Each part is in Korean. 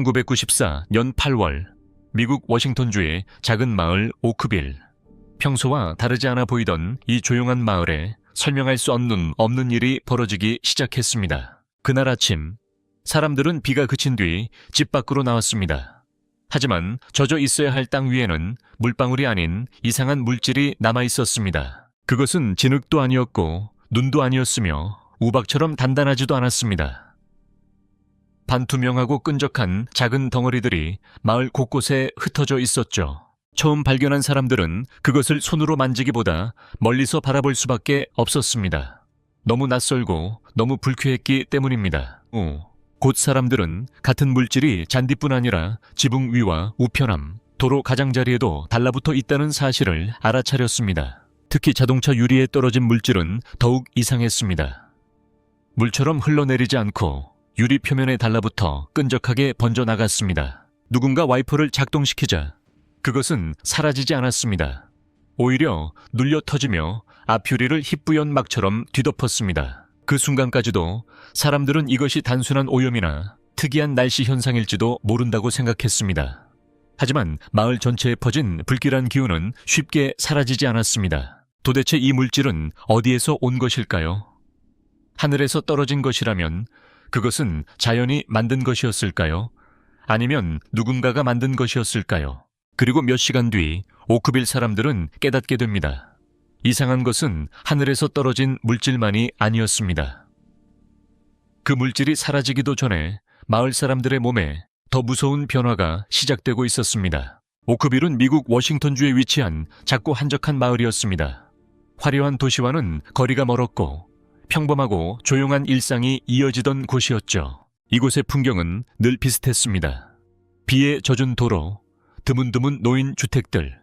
1994년 8월 미국 워싱턴주의 작은 마을 오크빌. 평소와 다르지 않아 보이던 이 조용한 마을에 설명할 수 없는 일이 벌어지기 시작했습니다. 그날 아침 사람들은 비가 그친 뒤 집 밖으로 나왔습니다. 하지만 젖어 있어야 할 땅 위에는 물방울이 아닌 이상한 물질이 남아 있었습니다. 그것은 진흙도 아니었고 눈도 아니었으며 우박처럼 단단하지도 않았습니다. 반투명하고 끈적한 작은 덩어리들이 마을 곳곳에 흩어져 있었죠. 처음 발견한 사람들은 그것을 손으로 만지기보다 멀리서 바라볼 수밖에 없었습니다. 너무 낯설고 너무 불쾌했기 때문입니다. 곧 사람들은 같은 물질이 잔디뿐 아니라 지붕 위와 우편함, 도로 가장자리에도 달라붙어 있다는 사실을 알아차렸습니다. 특히 자동차 유리에 떨어진 물질은 더욱 이상했습니다. 물처럼 흘러내리지 않고 유리 표면에 달라붙어 끈적하게 번져나갔습니다. 누군가 와이퍼를 작동시키자 그것은 사라지지 않았습니다. 오히려 눌려 터지며 앞유리를 희뿌연 막처럼 뒤덮었습니다. 그 순간까지도 사람들은 이것이 단순한 오염이나 특이한 날씨 현상일지도 모른다고 생각했습니다. 하지만 마을 전체에 퍼진 불길한 기운은 쉽게 사라지지 않았습니다. 도대체 이 물질은 어디에서 온 것일까요? 하늘에서 떨어진 것이라면 그것은 자연이 만든 것이었을까요? 아니면 누군가가 만든 것이었을까요? 그리고 몇 시간 뒤 오크빌 사람들은 깨닫게 됩니다. 이상한 것은 하늘에서 떨어진 물질만이 아니었습니다. 그 물질이 사라지기도 전에 마을 사람들의 몸에 더 무서운 변화가 시작되고 있었습니다. 오크빌은 미국 워싱턴주에 위치한 작고 한적한 마을이었습니다. 화려한 도시와는 거리가 멀었고 평범하고 조용한 일상이 이어지던 곳이었죠. 이곳의 풍경은 늘 비슷했습니다. 비에 젖은 도로, 드문드문 놓인 주택들,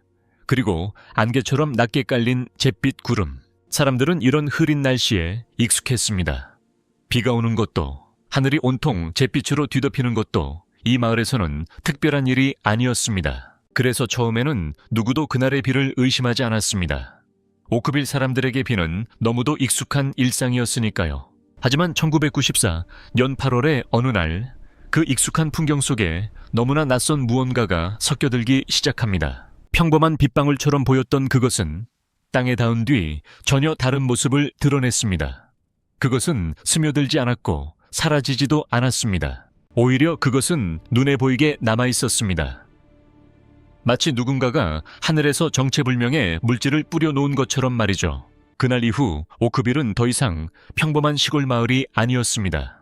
그리고 안개처럼 낮게 깔린 잿빛 구름. 사람들은 이런 흐린 날씨에 익숙했습니다. 비가 오는 것도, 하늘이 온통 잿빛으로 뒤덮이는 것도 이 마을에서는 특별한 일이 아니었습니다. 그래서 처음에는 누구도 그날의 비를 의심하지 않았습니다. 오크빌 사람들에게 비는 너무도 익숙한 일상이었으니까요. 하지만 1994년 8월의 어느 날, 그 익숙한 풍경 속에 너무나 낯선 무언가가 섞여들기 시작합니다. 평범한 빗방울처럼 보였던 그것은 땅에 닿은 뒤 전혀 다른 모습을 드러냈습니다. 그것은 스며들지 않았고 사라지지도 않았습니다. 오히려 그것은 눈에 보이게 남아 있었습니다. 마치 누군가가 하늘에서 정체불명의 물질을 뿌려놓은 것처럼 말이죠. 그날 이후 오크빌은 더 이상 평범한 시골 마을이 아니었습니다.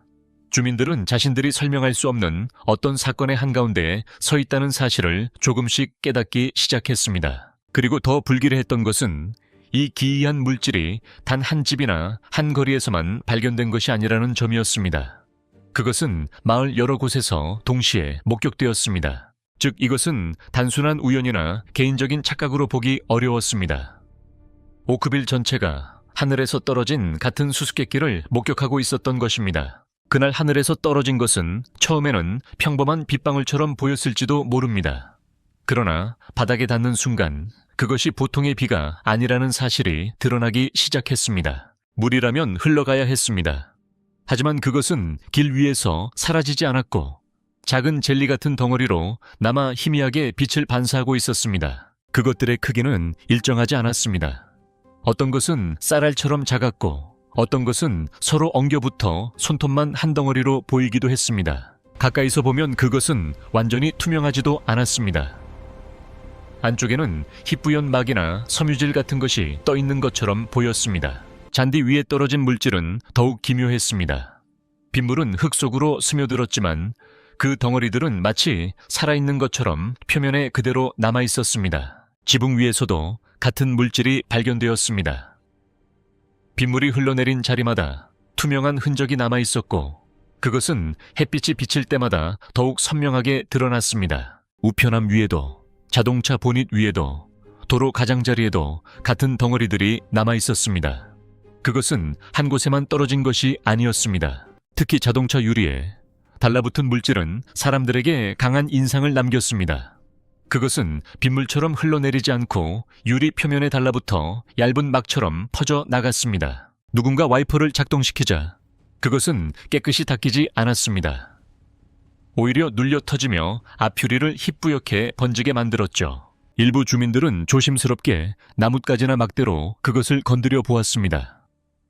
주민들은 자신들이 설명할 수 없는 어떤 사건의 한가운데에 서 있다는 사실을 조금씩 깨닫기 시작했습니다. 그리고 더 불길했던 것은 이 기이한 물질이 단 한 집이나 한 거리에서만 발견된 것이 아니라는 점이었습니다. 그것은 마을 여러 곳에서 동시에 목격되었습니다. 즉 이것은 단순한 우연이나 개인적인 착각으로 보기 어려웠습니다. 오크빌 전체가 하늘에서 떨어진 같은 수수께끼를 목격하고 있었던 것입니다. 그날 하늘에서 떨어진 것은 처음에는 평범한 빗방울처럼 보였을지도 모릅니다. 그러나 바닥에 닿는 순간 그것이 보통의 비가 아니라는 사실이 드러나기 시작했습니다. 물이라면 흘러가야 했습니다. 하지만 그것은 길 위에서 사라지지 않았고 작은 젤리 같은 덩어리로 남아 희미하게 빛을 반사하고 있었습니다. 그것들의 크기는 일정하지 않았습니다. 어떤 것은 쌀알처럼 작았고 어떤 것은 서로 엉겨붙어 손톱만 한 덩어리로 보이기도 했습니다. 가까이서 보면 그것은 완전히 투명하지도 않았습니다. 안쪽에는 희뿌연 막이나 섬유질 같은 것이 떠 있는 것처럼 보였습니다. 잔디 위에 떨어진 물질은 더욱 기묘했습니다. 빗물은 흙 속으로 스며들었지만 그 덩어리들은 마치 살아있는 것처럼 표면에 그대로 남아 있었습니다. 지붕 위에서도 같은 물질이 발견되었습니다. 빗물이 흘러내린 자리마다 투명한 흔적이 남아 있었고 그것은 햇빛이 비칠 때마다 더욱 선명하게 드러났습니다. 우편함 위에도 자동차 보닛 위에도 도로 가장자리에도 같은 덩어리들이 남아 있었습니다. 그것은 한 곳에만 떨어진 것이 아니었습니다. 특히 자동차 유리에 달라붙은 물질은 사람들에게 강한 인상을 남겼습니다. 그것은 빗물처럼 흘러내리지 않고 유리 표면에 달라붙어 얇은 막처럼 퍼져 나갔습니다. 누군가 와이퍼를 작동시키자 그것은 깨끗이 닦이지 않았습니다. 오히려 눌려 터지며 앞유리를 희뿌옇게 번지게 만들었죠. 일부 주민들은 조심스럽게 나뭇가지나 막대로 그것을 건드려 보았습니다.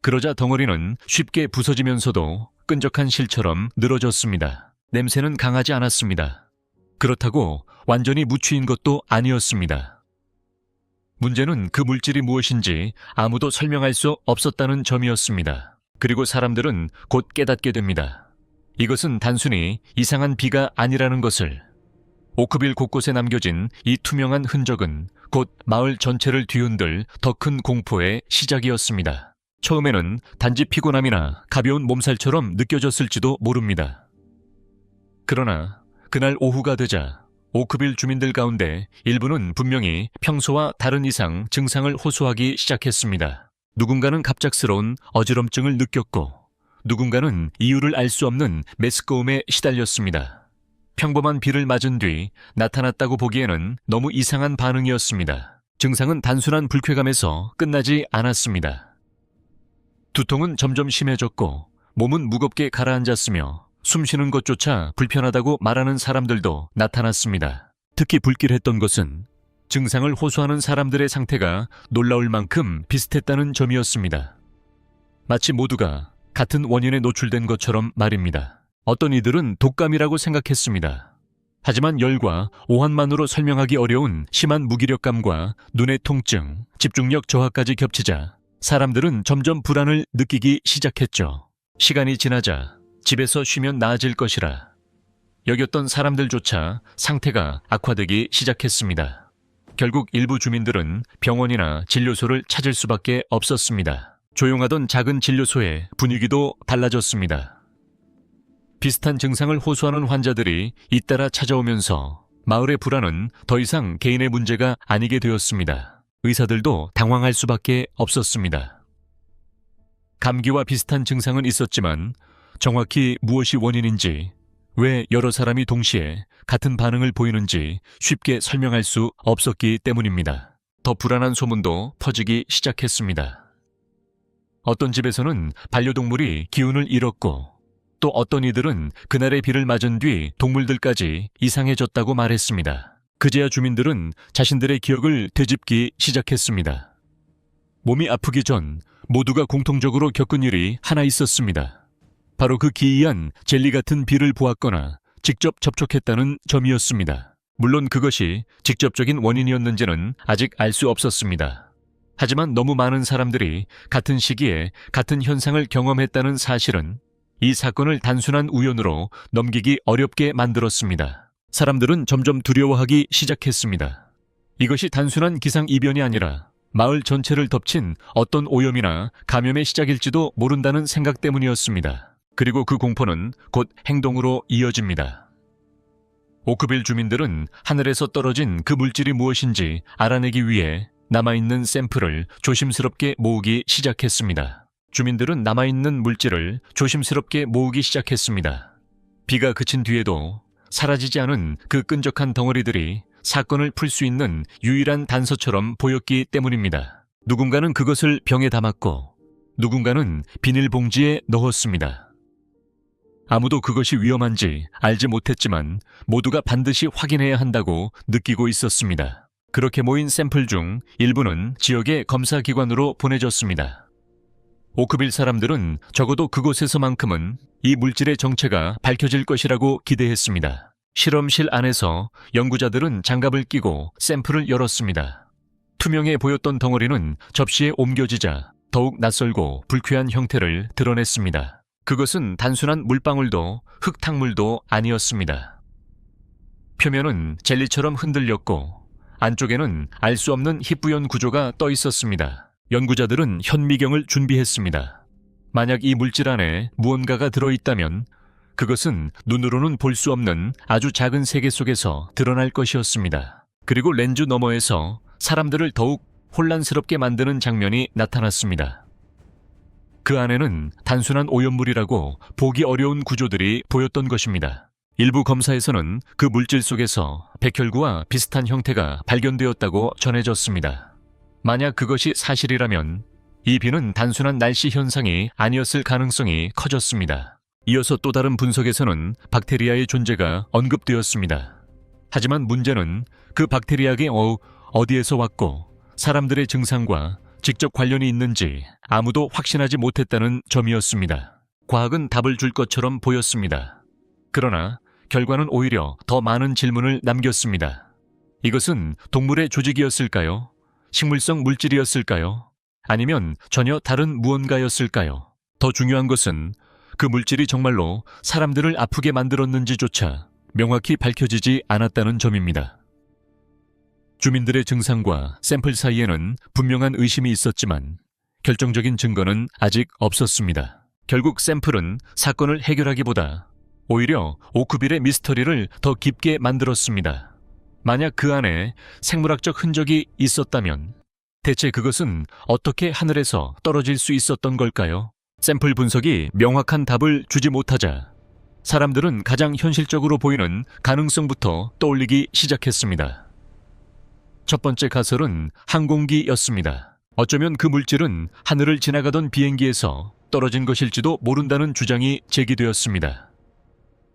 그러자 덩어리는 쉽게 부서지면서도 끈적한 실처럼 늘어졌습니다. 냄새는 강하지 않았습니다. 그렇다고 완전히 무취인 것도 아니었습니다. 문제는 그 물질이 무엇인지 아무도 설명할 수 없었다는 점이었습니다. 그리고 사람들은 곧 깨닫게 됩니다. 이것은 단순히 이상한 비가 아니라는 것을. 오크빌 곳곳에 남겨진 이 투명한 흔적은 곧 마을 전체를 뒤흔들 더 큰 공포의 시작이었습니다. 처음에는 단지 피곤함이나 가벼운 몸살처럼 느껴졌을지도 모릅니다. 그러나 그날 오후가 되자 오크빌 주민들 가운데 일부는 분명히 평소와 다른 이상 증상을 호소하기 시작했습니다. 누군가는 갑작스러운 어지럼증을 느꼈고 누군가는 이유를 알 수 없는 메스꺼움에 시달렸습니다. 평범한 비를 맞은 뒤 나타났다고 보기에는 너무 이상한 반응이었습니다. 증상은 단순한 불쾌감에서 끝나지 않았습니다. 두통은 점점 심해졌고 몸은 무겁게 가라앉았으며 숨쉬는 것조차 불편하다고 말하는 사람들도 나타났습니다. 특히 불길했던 것은 증상을 호소하는 사람들의 상태가 놀라울 만큼 비슷했다는 점이었습니다. 마치 모두가 같은 원인에 노출된 것처럼 말입니다. 어떤 이들은 독감이라고 생각했습니다. 하지만 열과 오한만으로 설명하기 어려운 심한 무기력감과 눈의 통증, 집중력 저하까지 겹치자 사람들은 점점 불안을 느끼기 시작했죠. 시간이 지나자 집에서 쉬면 나아질 것이라 여겼던 사람들조차 상태가 악화되기 시작했습니다. 결국 일부 주민들은 병원이나 진료소를 찾을 수밖에 없었습니다. 조용하던 작은 진료소의 분위기도 달라졌습니다. 비슷한 증상을 호소하는 환자들이 잇따라 찾아오면서 마을의 불안은 더 이상 개인의 문제가 아니게 되었습니다. 의사들도 당황할 수밖에 없었습니다. 감기와 비슷한 증상은 있었지만 정확히 무엇이 원인인지, 왜 여러 사람이 동시에 같은 반응을 보이는지 쉽게 설명할 수 없었기 때문입니다. 더 불안한 소문도 퍼지기 시작했습니다. 어떤 집에서는 반려동물이 기운을 잃었고 또 어떤 이들은 그날의 비를 맞은 뒤 동물들까지 이상해졌다고 말했습니다. 그제야 주민들은 자신들의 기억을 되짚기 시작했습니다. 몸이 아프기 전 모두가 공통적으로 겪은 일이 하나 있었습니다. 바로 그 기이한 젤리 같은 비를 보았거나 직접 접촉했다는 점이었습니다. 물론 그것이 직접적인 원인이었는지는 아직 알 수 없었습니다. 하지만 너무 많은 사람들이 같은 시기에 같은 현상을 경험했다는 사실은 이 사건을 단순한 우연으로 넘기기 어렵게 만들었습니다. 사람들은 점점 두려워하기 시작했습니다. 이것이 단순한 기상이변이 아니라 마을 전체를 덮친 어떤 오염이나 감염의 시작일지도 모른다는 생각 때문이었습니다. 그리고 그 공포는 곧 행동으로 이어집니다. 오크빌 주민들은 하늘에서 떨어진 그 물질이 무엇인지 알아내기 위해 남아있는 샘플을 조심스럽게 모으기 시작했습니다. 주민들은 남아있는 물질을 조심스럽게 모으기 시작했습니다. 비가 그친 뒤에도 사라지지 않은 그 끈적한 덩어리들이 사건을 풀 수 있는 유일한 단서처럼 보였기 때문입니다. 누군가는 그것을 병에 담았고 누군가는 비닐봉지에 넣었습니다. 아무도 그것이 위험한지 알지 못했지만 모두가 반드시 확인해야 한다고 느끼고 있었습니다. 그렇게 모인 샘플 중 일부는 지역의 검사기관으로 보내졌습니다. 오크빌 사람들은 적어도 그곳에서만큼은 이 물질의 정체가 밝혀질 것이라고 기대했습니다. 실험실 안에서 연구자들은 장갑을 끼고 샘플을 열었습니다. 투명해 보였던 덩어리는 접시에 옮겨지자 더욱 낯설고 불쾌한 형태를 드러냈습니다. 그것은 단순한 물방울도 흙탕물도 아니었습니다. 표면은 젤리처럼 흔들렸고 안쪽에는 알 수 없는 희뿌연 구조가 떠 있었습니다. 연구자들은 현미경을 준비했습니다. 만약 이 물질 안에 무언가가 들어있다면 그것은 눈으로는 볼 수 없는 아주 작은 세계 속에서 드러날 것이었습니다. 그리고 렌즈 너머에서 사람들을 더욱 혼란스럽게 만드는 장면이 나타났습니다. 그 안에는 단순한 오염물이라고 보기 어려운 구조들이 보였던 것입니다. 일부 검사에서는 그 물질 속에서 백혈구와 비슷한 형태가 발견되었다고 전해졌습니다. 만약 그것이 사실이라면 이 비는 단순한 날씨 현상이 아니었을 가능성이 커졌습니다. 이어서 또 다른 분석에서는 박테리아의 존재가 언급되었습니다. 하지만 문제는 그 박테리아가 어디에서 왔고 사람들의 증상과 직접 관련이 있는지 아무도 확신하지 못했다는 점이었습니다. 과학은 답을 줄 것처럼 보였습니다. 그러나 결과는 오히려 더 많은 질문을 남겼습니다. 이것은 동물의 조직이었을까요? 식물성 물질이었을까요? 아니면 전혀 다른 무언가였을까요? 더 중요한 것은 그 물질이 정말로 사람들을 아프게 만들었는지조차 명확히 밝혀지지 않았다는 점입니다. 주민들의 증상과 샘플 사이에는 분명한 의심이 있었지만 결정적인 증거는 아직 없었습니다. 결국 샘플은 사건을 해결하기보다 오히려 오크빌의 미스터리를 더 깊게 만들었습니다. 만약 그 안에 생물학적 흔적이 있었다면 대체 그것은 어떻게 하늘에서 떨어질 수 있었던 걸까요? 샘플 분석이 명확한 답을 주지 못하자 사람들은 가장 현실적으로 보이는 가능성부터 떠올리기 시작했습니다. 첫 번째 가설은 항공기였습니다. 어쩌면 그 물질은 하늘을 지나가던 비행기에서 떨어진 것일지도 모른다는 주장이 제기되었습니다.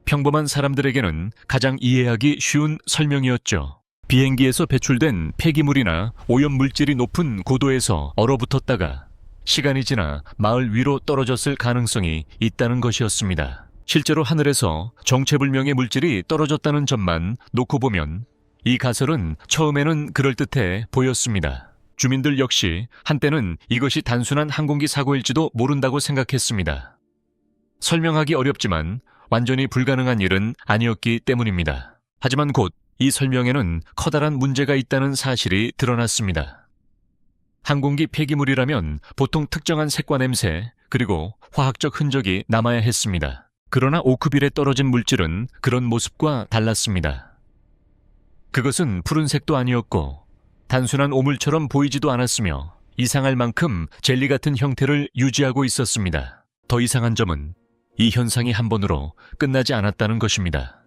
평범한 사람들에게는 가장 이해하기 쉬운 설명이었죠. 비행기에서 배출된 폐기물이나 오염물질이 높은 고도에서 얼어붙었다가 시간이 지나 마을 위로 떨어졌을 가능성이 있다는 것이었습니다. 실제로 하늘에서 정체불명의 물질이 떨어졌다는 점만 놓고 보면 이 가설은 처음에는 그럴듯해 보였습니다. 주민들 역시 한때는 이것이 단순한 항공기 사고일지도 모른다고 생각했습니다. 설명하기 어렵지만 완전히 불가능한 일은 아니었기 때문입니다. 하지만 곧 이 설명에는 커다란 문제가 있다는 사실이 드러났습니다. 항공기 폐기물이라면 보통 특정한 색과 냄새 그리고 화학적 흔적이 남아야 했습니다. 그러나 오크빌에 떨어진 물질은 그런 모습과 달랐습니다. 그것은 푸른색도 아니었고 단순한 오물처럼 보이지도 않았으며 이상할 만큼 젤리 같은 형태를 유지하고 있었습니다. 더 이상한 점은 이 현상이 한 번으로 끝나지 않았다는 것입니다.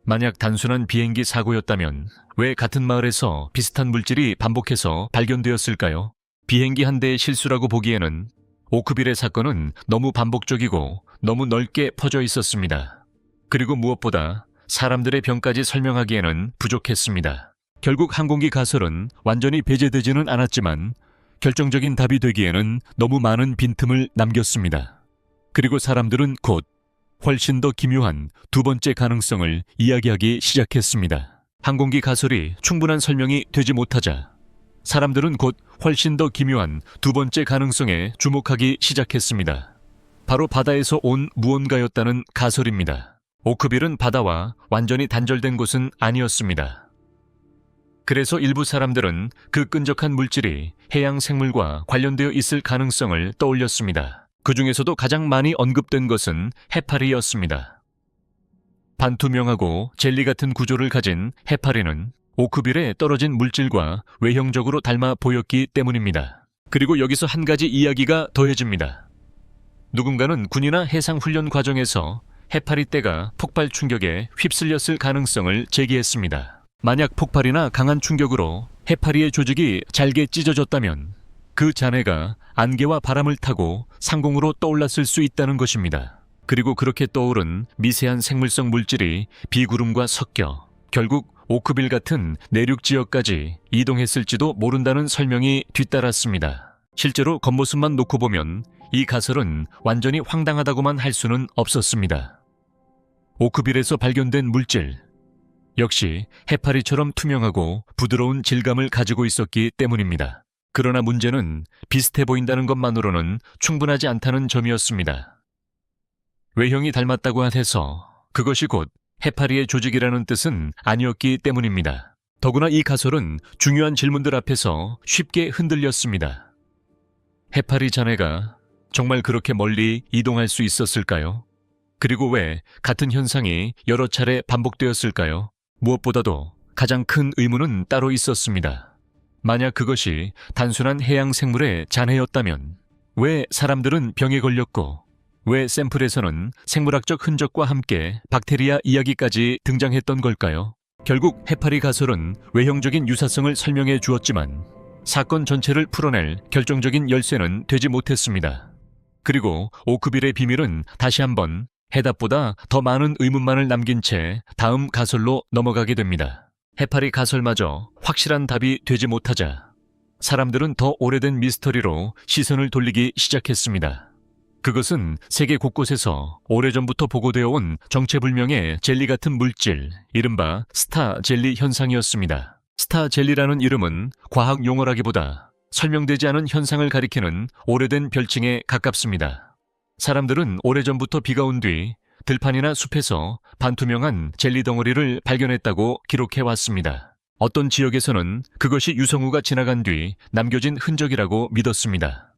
만약 단순한 비행기 사고였다면 왜 같은 마을에서 비슷한 물질이 반복해서 발견되었을까요? 비행기 한 대의 실수라고 보기에는 오크빌의 사건은 너무 반복적이고 너무 넓게 퍼져 있었습니다. 그리고 무엇보다 사람들의 병까지 설명하기에는 부족했습니다. 결국 항공기 가설은 완전히 배제되지는 않았지만 결정적인 답이 되기에는 너무 많은 빈틈을 남겼습니다. 그리고 사람들은 곧 훨씬 더 기묘한 두 번째 가능성을 이야기하기 시작했습니다. 항공기 가설이 충분한 설명이 되지 못하자 사람들은 곧 훨씬 더 기묘한 두 번째 가능성에 주목하기 시작했습니다. 바로 바다에서 온 무언가였다는 가설입니다. 오크빌은 바다와 완전히 단절된 곳은 아니었습니다. 그래서 일부 사람들은 그 끈적한 물질이 해양 생물과 관련되어 있을 가능성을 떠올렸습니다. 그 중에서도 가장 많이 언급된 것은 해파리였습니다. 반투명하고 젤리 같은 구조를 가진 해파리는 오크빌에 떨어진 물질과 외형적으로 닮아 보였기 때문입니다. 그리고 여기서 한 가지 이야기가 더해집니다. 누군가는 군이나 해상 훈련 과정에서 해파리 떼가 폭발 충격에 휩쓸렸을 가능성을 제기했습니다. 만약 폭발이나 강한 충격으로 해파리의 조직이 잘게 찢어졌다면 그 잔해가 안개와 바람을 타고 상공으로 떠올랐을 수 있다는 것입니다. 그리고 그렇게 떠오른 미세한 생물성 물질이 비구름과 섞여 결국 오크빌 같은 내륙 지역까지 이동했을지도 모른다는 설명이 뒤따랐습니다. 실제로 겉모습만 놓고 보면 이 가설은 완전히 황당하다고만 할 수는 없었습니다. 오크빌에서 발견된 물질 역시 해파리처럼 투명하고 부드러운 질감을 가지고 있었기 때문입니다. 그러나 문제는 비슷해 보인다는 것만으로는 충분하지 않다는 점이었습니다. 외형이 닮았다고 해서 그것이 곧 해파리의 조직이라는 뜻은 아니었기 때문입니다. 더구나 이 가설은 중요한 질문들 앞에서 쉽게 흔들렸습니다. 해파리 잔해가 정말 그렇게 멀리 이동할 수 있었을까요? 그리고 왜 같은 현상이 여러 차례 반복되었을까요? 무엇보다도 가장 큰 의문은 따로 있었습니다. 만약 그것이 단순한 해양 생물의 잔해였다면 왜 사람들은 병에 걸렸고 왜 샘플에서는 생물학적 흔적과 함께 박테리아 이야기까지 등장했던 걸까요? 결국 해파리 가설은 외형적인 유사성을 설명해 주었지만 사건 전체를 풀어낼 결정적인 열쇠는 되지 못했습니다. 그리고 오크빌의 비밀은 다시 한번 해답보다 더 많은 의문만을 남긴 채 다음 가설로 넘어가게 됩니다. 해파리 가설마저 확실한 답이 되지 못하자 사람들은 더 오래된 미스터리로 시선을 돌리기 시작했습니다. 그것은 세계 곳곳에서 오래전부터 보고되어 온 정체불명의 젤리 같은 물질, 이른바 스타 젤리 현상이었습니다. 스타 젤리라는 이름은 과학 용어라기보다 설명되지 않은 현상을 가리키는 오래된 별칭에 가깝습니다. 사람들은 오래전부터 비가 온 뒤 들판이나 숲에서 반투명한 젤리 덩어리를 발견했다고 기록해왔습니다. 어떤 지역에서는 그것이 유성우가 지나간 뒤 남겨진 흔적이라고 믿었습니다.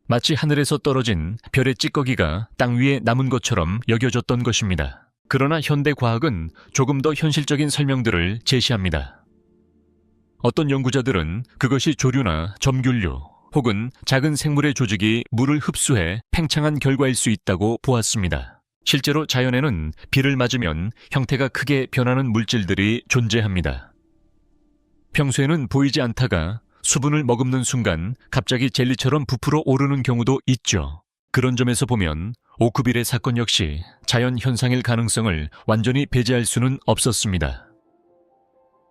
마치 하늘에서 떨어진 별의 찌꺼기가 땅 위에 남은 것처럼 여겨졌던 것입니다. 그러나 현대 과학은 조금 더 현실적인 설명들을 제시합니다. 어떤 연구자들은 그것이 조류나 점균류 혹은 작은 생물의 조직이 물을 흡수해 팽창한 결과일 수 있다고 보았습니다. 실제로 자연에는 비를 맞으면 형태가 크게 변하는 물질들이 존재합니다. 평소에는 보이지 않다가 수분을 머금는 순간 갑자기 젤리처럼 부풀어 오르는 경우도 있죠. 그런 점에서 보면 오크빌의 사건 역시 자연 현상일 가능성을 완전히 배제할 수는 없었습니다.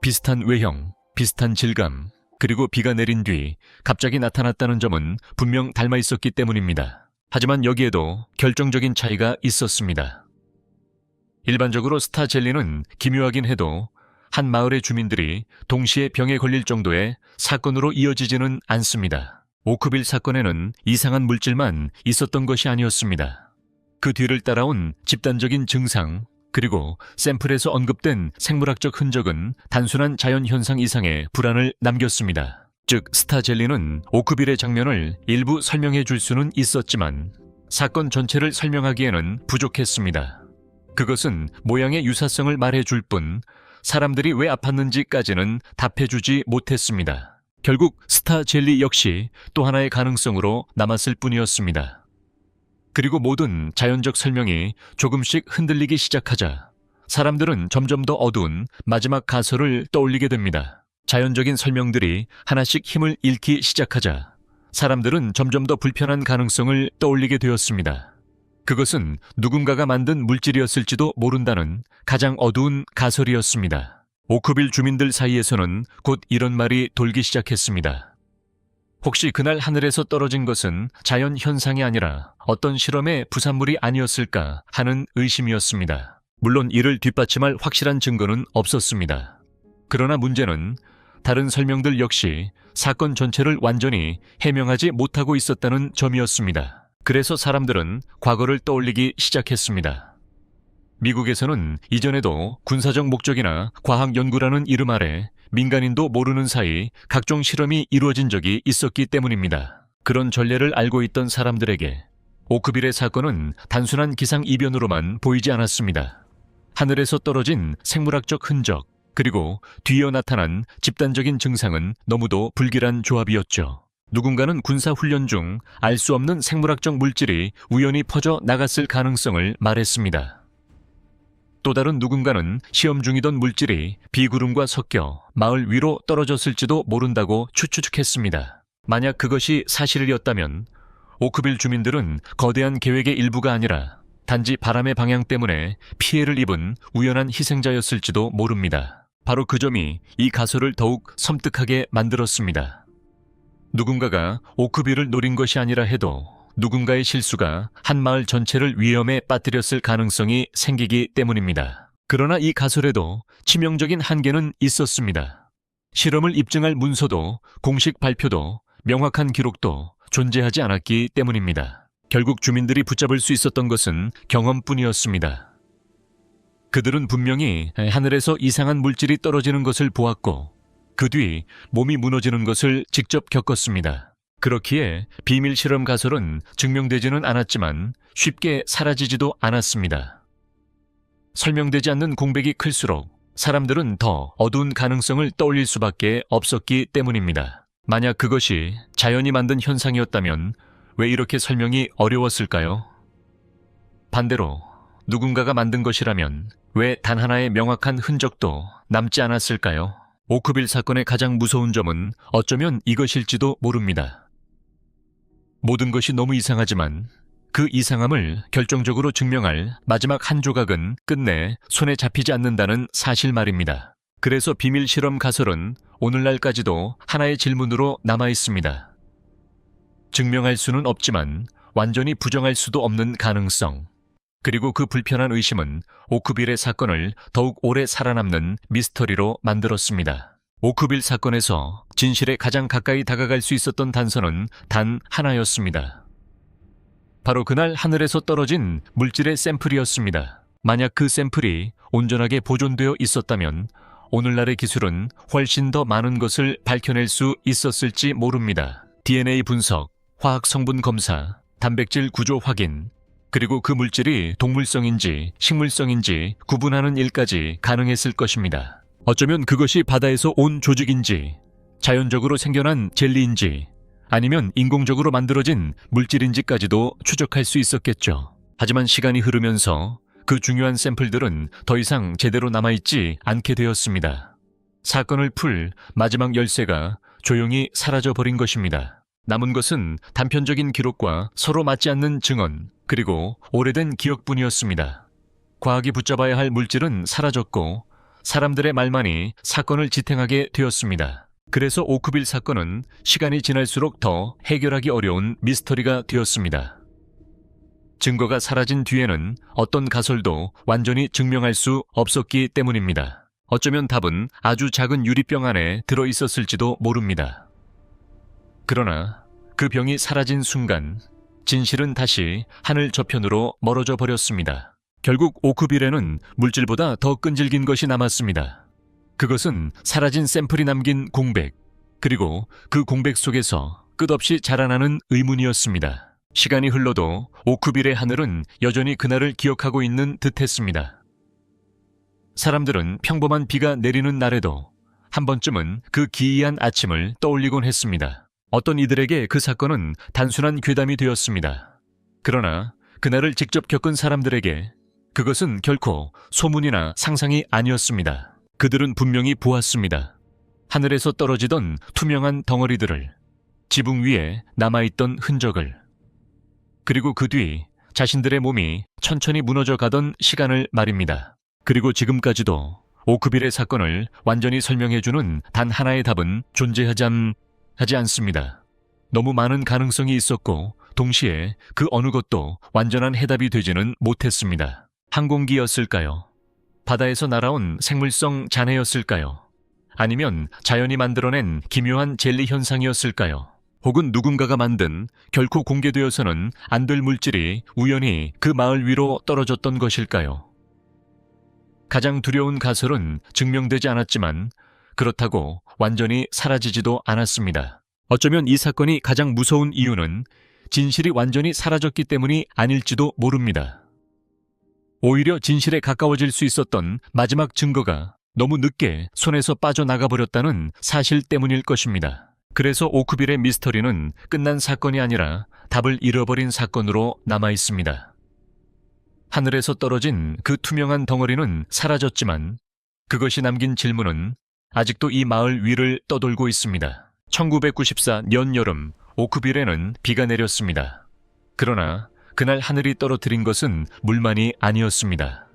비슷한 외형, 비슷한 질감, 그리고 비가 내린 뒤 갑자기 나타났다는 점은 분명 닮아 있었기 때문입니다. 하지만 여기에도 결정적인 차이가 있었습니다. 일반적으로 스타 젤리는 기묘하긴 해도 한 마을의 주민들이 동시에 병에 걸릴 정도의 사건으로 이어지지는 않습니다. 오크빌 사건에는 이상한 물질만 있었던 것이 아니었습니다. 그 뒤를 따라온 집단적인 증상, 그리고 샘플에서 언급된 생물학적 흔적은 단순한 자연현상 이상의 불안을 남겼습니다. 즉, 스타 젤리는 오크빌의 장면을 일부 설명해 줄 수는 있었지만 사건 전체를 설명하기에는 부족했습니다. 그것은 모양의 유사성을 말해줄 뿐 사람들이 왜 아팠는지까지는 답해주지 못했습니다. 결국 스타 젤리 역시 또 하나의 가능성으로 남았을 뿐이었습니다. 그리고 모든 자연적 설명이 조금씩 흔들리기 시작하자 사람들은 점점 더 어두운 마지막 가설을 떠올리게 됩니다. 자연적인 설명들이 하나씩 힘을 잃기 시작하자 사람들은 점점 더 불편한 가능성을 떠올리게 되었습니다. 그것은 누군가가 만든 물질이었을지도 모른다는 가장 어두운 가설이었습니다. 오크빌 주민들 사이에서는 곧 이런 말이 돌기 시작했습니다. 혹시 그날 하늘에서 떨어진 것은 자연 현상이 아니라 어떤 실험의 부산물이 아니었을까 하는 의심이었습니다. 물론 이를 뒷받침할 확실한 증거는 없었습니다. 그러나 문제는 다른 설명들 역시 사건 전체를 완전히 해명하지 못하고 있었다는 점이었습니다. 그래서 사람들은 과거를 떠올리기 시작했습니다. 미국에서는 이전에도 군사적 목적이나 과학 연구라는 이름 아래 민간인도 모르는 사이 각종 실험이 이루어진 적이 있었기 때문입니다. 그런 전례를 알고 있던 사람들에게 오크빌의 사건은 단순한 기상이변으로만 보이지 않았습니다. 하늘에서 떨어진 생물학적 흔적, 그리고 뒤이어 나타난 집단적인 증상은 너무도 불길한 조합이었죠. 누군가는 군사훈련 중 알 수 없는 생물학적 물질이 우연히 퍼져 나갔을 가능성을 말했습니다. 또 다른 누군가는 시험 중이던 물질이 비구름과 섞여 마을 위로 떨어졌을지도 모른다고 추측했습니다. 만약 그것이 사실이었다면 오크빌 주민들은 거대한 계획의 일부가 아니라 단지 바람의 방향 때문에 피해를 입은 우연한 희생자였을지도 모릅니다. 바로 그 점이 이 가설을 더욱 섬뜩하게 만들었습니다. 누군가가 오크빌을 노린 것이 아니라 해도 누군가의 실수가 한 마을 전체를 위험에 빠뜨렸을 가능성이 생기기 때문입니다. 그러나 이 가설에도 치명적인 한계는 있었습니다. 실험을 입증할 문서도 공식 발표도 명확한 기록도 존재하지 않았기 때문입니다. 결국 주민들이 붙잡을 수 있었던 것은 경험뿐이었습니다. 그들은 분명히 하늘에서 이상한 물질이 떨어지는 것을 보았고 그 뒤 몸이 무너지는 것을 직접 겪었습니다. 그렇기에 비밀 실험 가설은 증명되지는 않았지만 쉽게 사라지지도 않았습니다. 설명되지 않는 공백이 클수록 사람들은 더 어두운 가능성을 떠올릴 수밖에 없었기 때문입니다. 만약 그것이 자연이 만든 현상이었다면 왜 이렇게 설명이 어려웠을까요? 반대로 누군가가 만든 것이라면 왜 단 하나의 명확한 흔적도 남지 않았을까요? 오크빌 사건의 가장 무서운 점은 어쩌면 이것일지도 모릅니다. 모든 것이 너무 이상하지만 그 이상함을 결정적으로 증명할 마지막 한 조각은 끝내 손에 잡히지 않는다는 사실 말입니다. 그래서 비밀 실험 가설은 오늘날까지도 하나의 질문으로 남아 있습니다. 증명할 수는 없지만 완전히 부정할 수도 없는 가능성. 그리고 그 불편한 의심은 오크빌의 사건을 더욱 오래 살아남는 미스터리로 만들었습니다. 오크빌 사건에서 진실에 가장 가까이 다가갈 수 있었던 단서는 단 하나였습니다. 바로 그날 하늘에서 떨어진 물질의 샘플이었습니다. 만약 그 샘플이 온전하게 보존되어 있었다면 오늘날의 기술은 훨씬 더 많은 것을 밝혀낼 수 있었을지 모릅니다. DNA 분석, 화학 성분 검사, 단백질 구조 확인, 그리고 그 물질이 동물성인지 식물성인지 구분하는 일까지 가능했을 것입니다. 어쩌면 그것이 바다에서 온 조직인지, 자연적으로 생겨난 젤리인지, 아니면 인공적으로 만들어진 물질인지까지도 추적할 수 있었겠죠. 하지만 시간이 흐르면서 그 중요한 샘플들은 더 이상 제대로 남아있지 않게 되었습니다. 사건을 풀 마지막 열쇠가 조용히 사라져버린 것입니다. 남은 것은 단편적인 기록과 서로 맞지 않는 증언, 그리고 오래된 기억뿐이었습니다. 과학이 붙잡아야 할 물질은 사라졌고 사람들의 말만이 사건을 지탱하게 되었습니다. 그래서 오크빌 사건은 시간이 지날수록 더 해결하기 어려운 미스터리가 되었습니다. 증거가 사라진 뒤에는 어떤 가설도 완전히 증명할 수 없었기 때문입니다. 어쩌면 답은 아주 작은 유리병 안에 들어있었을지도 모릅니다. 그러나 그 병이 사라진 순간 진실은 다시 하늘 저편으로 멀어져 버렸습니다. 결국 오크빌에는 물질보다 더 끈질긴 것이 남았습니다. 그것은 사라진 샘플이 남긴 공백, 그리고 그 공백 속에서 끝없이 자라나는 의문이었습니다. 시간이 흘러도 오크빌의 하늘은 여전히 그날을 기억하고 있는 듯했습니다. 사람들은 평범한 비가 내리는 날에도 한 번쯤은 그 기이한 아침을 떠올리곤 했습니다. 어떤 이들에게 그 사건은 단순한 괴담이 되었습니다. 그러나 그날을 직접 겪은 사람들에게 그것은 결코 소문이나 상상이 아니었습니다. 그들은 분명히 보았습니다. 하늘에서 떨어지던 투명한 덩어리들을, 지붕 위에 남아있던 흔적을, 그리고 그 뒤 자신들의 몸이 천천히 무너져 가던 시간을 말입니다. 그리고 지금까지도 오크빌의 사건을 완전히 설명해주는 단 하나의 답은 존재하지 않습니다. 너무 많은 가능성이 있었고 동시에 그 어느 것도 완전한 해답이 되지는 못했습니다. 항공기였을까요? 바다에서 날아온 생물성 잔해였을까요? 아니면 자연이 만들어낸 기묘한 젤리 현상이었을까요? 혹은 누군가가 만든 결코 공개되어서는 안 될 물질이 우연히 그 마을 위로 떨어졌던 것일까요? 가장 두려운 가설은 증명되지 않았지만 그렇다고 완전히 사라지지도 않았습니다. 어쩌면 이 사건이 가장 무서운 이유는 진실이 완전히 사라졌기 때문이 아닐지도 모릅니다. 오히려 진실에 가까워질 수 있었던 마지막 증거가 너무 늦게 손에서 빠져나가 버렸다는 사실 때문일 것입니다. 그래서 오크빌의 미스터리는 끝난 사건이 아니라 답을 잃어버린 사건으로 남아 있습니다. 하늘에서 떨어진 그 투명한 덩어리는 사라졌지만 그것이 남긴 질문은 아직도 이 마을 위를 떠돌고 있습니다. 1994년 여름 오크빌에는 비가 내렸습니다. 그러나 그날 하늘이 떨어뜨린 것은 물만이 아니었습니다.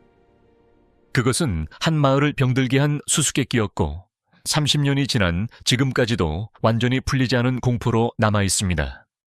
그것은 한 마을을 병들게 한 수수께끼였고 30년이 지난 지금까지도 완전히 풀리지 않은 공포로 남아 있습니다.